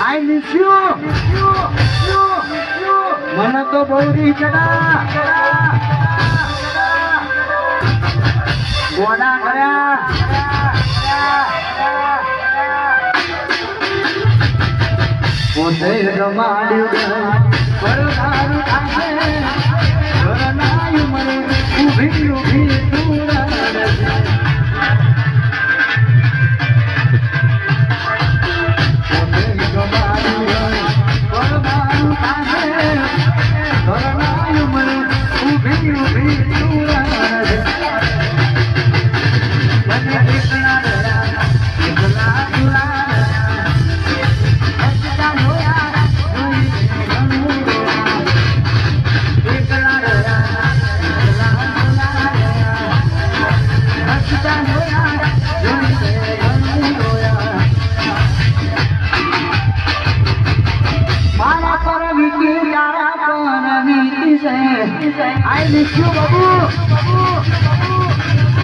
I miss you મને તો બહુ રી ચડા કોના કર્યા પોતે રમાડ્યું પરધારું થાય ઘરનાયું મને ઊભી ઊભી તું I miss you, babu.